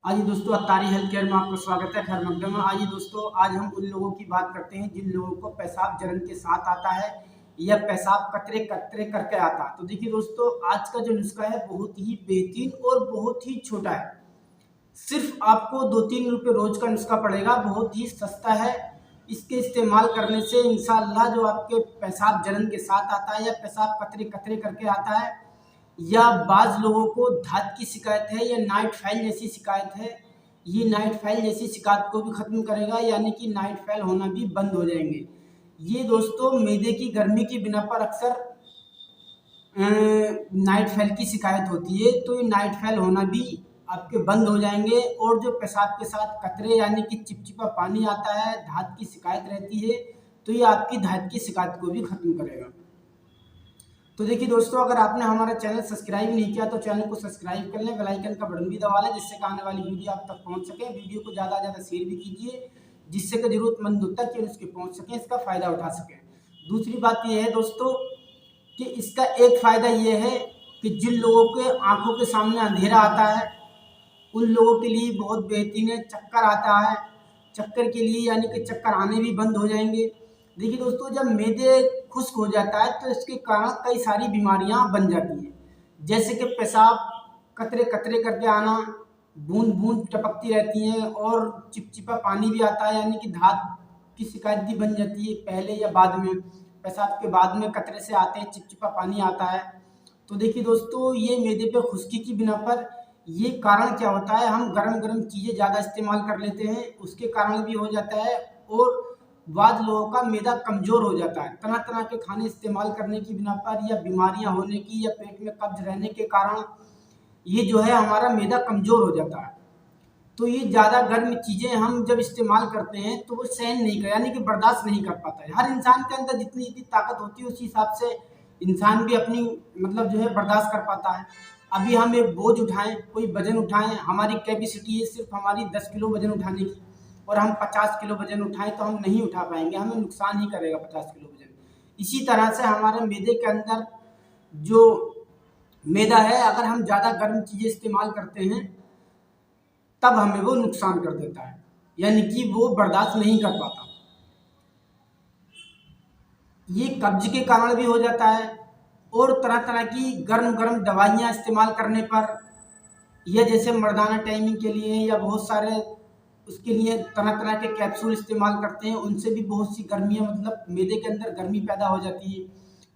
आइए दोस्तों, Attari health care में आपका स्वागत है। खैर मकदम है। आइए दोस्तों, आज हम उन लोगों की बात करते हैं जिन लोगों को पेशाब जलन के साथ आता है या पेशाब कतरे कतरे करके आता है। तो देखिए दोस्तों, आज का जो नुस्खा है बहुत ही बेहतरीन और बहुत ही छोटा है। सिर्फ आपको 2-3 रुपये रोज का नुस्खा पड़ेगा, बहुत ही सस्ता है। इसके इस्तेमाल करने से इंशाअल्लाह जो आपके पेशाब जलन के साथ आता है या पेशाब कतरे कतरे करके आता है या बाज़ लोगों को धात की शिकायत है या नाइट फाइल जैसी शिकायत है, ये नाइट फाइल जैसी शिकायत को भी ख़त्म करेगा, यानी कि नाइट फाइल होना भी बंद हो जाएंगे। ये दोस्तों मैदे की गर्मी की बिना पर अक्सर नाइट फाइल की शिकायत होती है, तो ये नाइट फाइल होना भी आपके बंद हो जाएंगे। और जो पेशाब के साथ कतरे यानी कि चिपचिपा पानी आता है, धात की शिकायत रहती है, तो ये आपकी धात की शिकायत को भी ख़त्म करेगा। तो देखिए दोस्तों, अगर आपने हमारा चैनल सब्सक्राइब नहीं किया तो चैनल को सब्सक्राइब कर लें, बेल आइकन का बटन भी दबा लें, जिससे कि आने वाली वीडियो आप तक पहुंच सके। वीडियो को ज़्यादा से ज़्यादा शेयर भी कीजिए, जिससे कि ज़रूरतमंदों तक ये उसके पहुंच सकें, इसका फ़ायदा उठा सकें। दूसरी बात यह है दोस्तों कि इसका एक फ़ायदा ये है कि जिन लोगों के आँखों के सामने अंधेरा आता है उन लोगों के लिए बहुत बेहतरीन है। चक्कर आता है, चक्कर के लिए यानी कि चक्कर आने भी बंद हो जाएंगे। देखिए दोस्तों, जब मैदे खुश्क हो जाता है तो इसके कारण कई सारी बीमारियां बन जाती हैं, जैसे कि पेशाब कतरे कतरे करके आना, बूंद बूंद टपकती रहती हैं और चिपचिपा पानी भी आता है, यानी कि धात की शिकायत भी बन जाती है पहले या बाद में। पेशाब के बाद में कतरे से आते हैं, चिपचिपा पानी आता है। तो देखिए दोस्तों, ये मैदे पे खुश्की की बिना पर ये कारण क्या होता है, हम गरम गरम चीज़ें ज़्यादा इस्तेमाल कर लेते हैं, उसके कारण भी हो जाता है। और बाद लोगों का मैदा कमज़ोर हो जाता है, तरह तरह के खाने इस्तेमाल करने की बिना पर या बीमारियां होने की या पेट में कब्ज रहने के कारण ये जो है हमारा मैदा कमज़ोर हो जाता है। तो ये ज़्यादा गर्म चीज़ें हम जब इस्तेमाल करते हैं तो वो सहन नहीं कर, यानी कि बर्दाश्त नहीं कर पाता है। हर इंसान के अंदर जितनी जितनी ताकत होती है उसी हिसाब से इंसान भी अपनी मतलब जो है बर्दाश्त कर पाता है। अभी हम एक बोझ उठाएं, कोई वजन उठाएं, हमारी कैपेसिटी है सिर्फ हमारी 10 किलो वजन उठाने की, और हम 50 किलो वजन उठाएं तो हम नहीं उठा पाएंगे, हमें नुकसान ही करेगा 50 किलो वजन। इसी तरह से हमारे मैदे के अंदर जो मैदा है, अगर हम ज़्यादा गर्म चीज़ें इस्तेमाल करते हैं तब हमें वो नुकसान कर देता है, यानी कि वो बर्दाश्त नहीं कर पाता। ये कब्ज के कारण भी हो जाता है, और तरह तरह की गर्म गर्म दवाइयाँ इस्तेमाल करने पर, या जैसे मर्दाना टाइमिंग के लिए या बहुत सारे उसके लिए तरह तरह के कैप्सूल इस्तेमाल करते हैं, उनसे भी बहुत सी गर्मियाँ मतलब मैदे के अंदर गर्मी पैदा हो जाती है।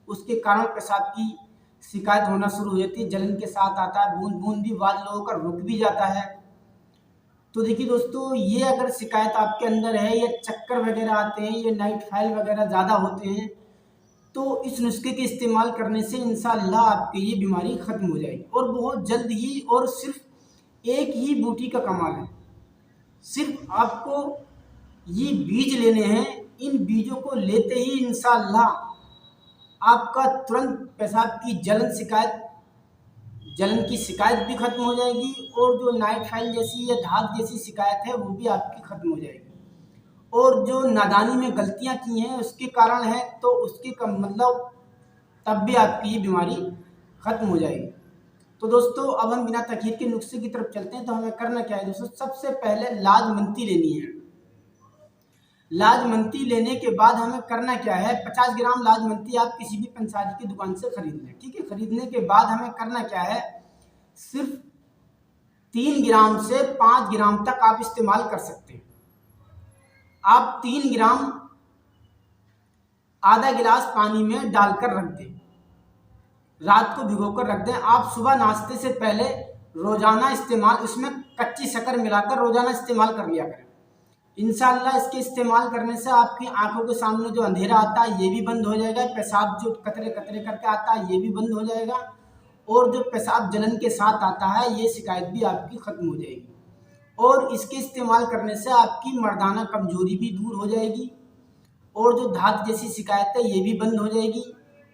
उसके कारण पेशाब की शिकायत होना शुरू हो जाती है, जलन के साथ आता है, बूंद बूंद भी बाद लोगों का रुक भी जाता है। तो देखिए दोस्तों, ये अगर शिकायत आपके अंदर है या चक्कर वगैरह आते हैं या नाइट फाइल वगैरह ज़्यादा होते हैं, तो इस नुस्खे के इस्तेमाल करने से इंशाअल्लाह आपकी ये बीमारी ख़त्म हो जाएगी, और बहुत जल्द ही। और सिर्फ एक ही बूटी का कमाल है, सिर्फ आपको ये बीज लेने हैं। इन बीजों को लेते ही इंशाअल्लाह आपका तुरंत पेशाब की जलन की शिकायत भी खत्म हो जाएगी, और जो नाइट फाइल जैसी या धात जैसी शिकायत है वो भी आपकी खत्म हो जाएगी। और जो नादानी में गलतियां की हैं उसके कारण है, तो उसके कम मतलब तब भी आपकी ये बीमारी खत्म हो जाएगी। तो दोस्तों, अब हम बिना तकलीफ के नुस्खे की तरफ चलते हैं। तो हमें करना क्या है दोस्तों, सबसे पहले लाजमंती लेनी है। लाजमंती लेने के बाद हमें करना क्या है, 50 ग्राम लाजमंती आप किसी भी पंसारी की दुकान से खरीद लें, ठीक है। खरीदने के बाद हमें करना क्या है, सिर्फ 3 ग्राम से 5 ग्राम तक आप इस्तेमाल कर सकते हैं। आप 3 ग्राम आधा गिलास पानी में डालकर रख दें, रात को भिगोकर रख दें। आप सुबह नाश्ते से पहले रोजाना इस्तेमाल, उसमें कच्ची शक्कर मिलाकर रोजाना इस्तेमाल कर लिया करें। इंशाअल्लाह इसके इस्तेमाल करने से आपकी आंखों के सामने जो अंधेरा आता है ये भी बंद हो जाएगा, पेशाब जो कतरे कतरे करके आता है ये भी बंद हो जाएगा, और जो पेशाब जलन के साथ आता है ये शिकायत भी आपकी ख़त्म हो जाएगी। और इसके इस्तेमाल करने से आपकी मर्दाना कमजोरी भी दूर हो जाएगी, और जो धात जैसी शिकायत है ये भी बंद हो जाएगी।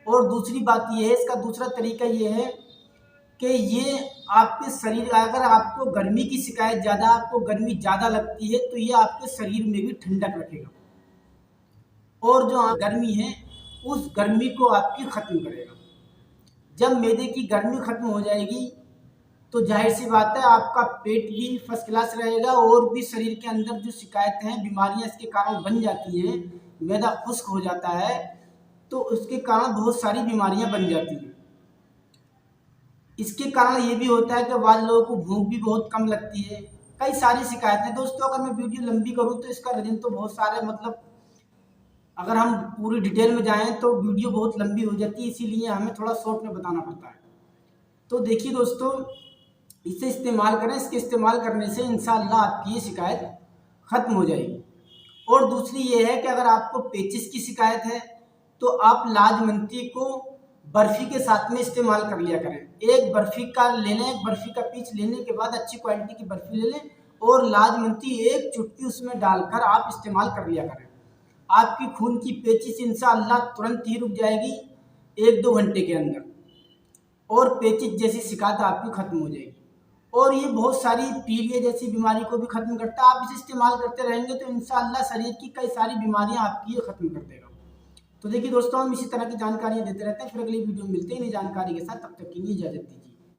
और दूसरी बात ये है, इसका दूसरा तरीका ये है कि ये आपके शरीर, अगर आपको गर्मी की शिकायत ज़्यादा, आपको गर्मी ज़्यादा लगती है, तो ये आपके शरीर में भी ठंडक रखेगा, और जो गर्मी है उस गर्मी को आपकी ख़त्म करेगा। जब मैदे की गर्मी ख़त्म हो जाएगी तो जाहिर सी बात है आपका पेट भी फर्स्ट क्लास रहेगा और भी शरीर के अंदर जो शिकायतें हैं, बीमारियां इसके कारण बन जाती हैं, मैदा खुश्क हो जाता है, तो उसके कारण बहुत सारी बीमारियां बन जाती हैं। इसके कारण ये भी होता है कि बाद लोगों को भूख भी बहुत कम लगती है, कई सारी शिकायतें। दोस्तों अगर मैं वीडियो लंबी करूँ तो इसका रीज़न तो बहुत सारे, मतलब अगर हम पूरी डिटेल में जाएं तो वीडियो बहुत लंबी हो जाती है, इसीलिए हमें थोड़ा शॉर्ट में बताना पड़ता है। तो देखिए दोस्तों, इसे इस्तेमाल करें, इसके इस्तेमाल करने से इंशाअल्लाह आपकी ये शिकायत ख़त्म हो जाएगी। और दूसरी ये है कि अगर आपको पेचिस की शिकायत है तो आप लाजमंती को बर्फ़ी के साथ में इस्तेमाल कर लिया करें। एक बर्फ़ी का ले लें, एक बर्फ़ी का पीस लेने के बाद अच्छी क्वालिटी की बर्फ़ी ले लें और लाजमंती एक चुटकी उसमें डालकर आप इस्तेमाल कर लिया करें। आपकी खून की पेचिश इंशाअल्लाह तुरंत ही रुक जाएगी 1-2 घंटे के अंदर, और पेचिश जैसी शिकायत आपकी ख़त्म हो जाएगी। और ये बहुत सारी पीलिया जैसी बीमारी को भी ख़त्म करता है। आप इसे इस्तेमाल करते रहेंगे तो इंशाअल्लाह शरीर की कई सारी बीमारियां आपकी ये ख़त्म कर देगा। तो देखिए दोस्तों, हम इसी तरह की जानकारियां देते रहते हैं। फिर अगली वीडियो में मिलते हैं नई जानकारी के साथ, तब तक के लिए इजाज़त दीजिए।